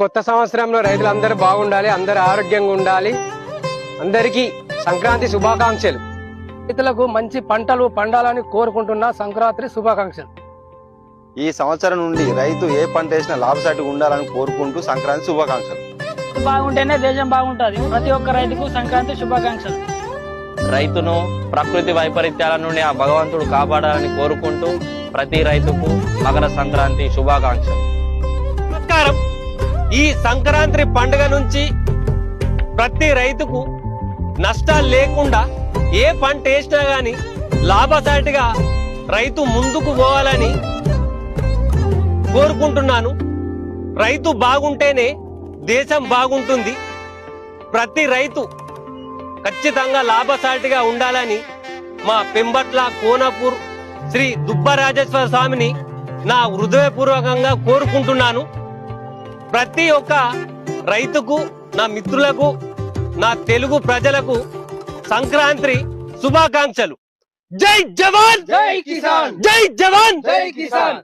కొత్త సంవత్సరంలో రైతులందరూ బాగుండాలి, అందరూ ఆరోగ్యంగా ఉండాలి. అందరికీ సంక్రాంతి శుభాకాంక్షలు. రైతులకు మంచి పంటలు పండాలని కోరుకుంటున్న సంక్రాంతి శుభాకాంక్షలు. ఈ సంవత్సరం నుండి రైతు ఏ పంట వేసినా లాభసాటిగా ఉండాలని కోరుకుంటూ సంక్రాంతి శుభాకాంక్షలు. బాగుంటేనే దేశం బాగుంటది. ప్రతి ఒక్క రైతుకు సంక్రాంతి శుభాకాంక్షలు. రైతును ప్రకృతి వైపరీత్యాల నుండి ఆ భగవంతుడు కాపాడాలని కోరుకుంటూ ప్రతి రైతుకు మకర సంక్రాంతి శుభాకాంక్షలు. నమస్కారం. ఈ సంక్రాంతి పండుగ నుంచి ప్రతి రైతుకు నష్టాలు లేకుండా ఏ పంట వేసినా గాని లాభసాటిగా రైతు ముందుకు పోవాలని కోరుకుంటున్నాను. రైతు బాగుంటేనే దేశం బాగుంటుంది. ప్రతి రైతు ఖచ్చితంగా లాభసాటిగా ఉండాలని మా పెంబట్ల కోనపూర్ శ్రీ దుబ్బరాజేశ్వర స్వామిని నా హృదయపూర్వకంగా కోరుకుంటున్నాను. ప్రతి ఒక్క రైతుకు, నా మిత్రులకు, నా తెలుగు ప్రజలకు సంక్రాంతి శుభాకాంక్షలు. జై జవాన్, జై కిసాన్, జై జవాన్, జై కిసాన్.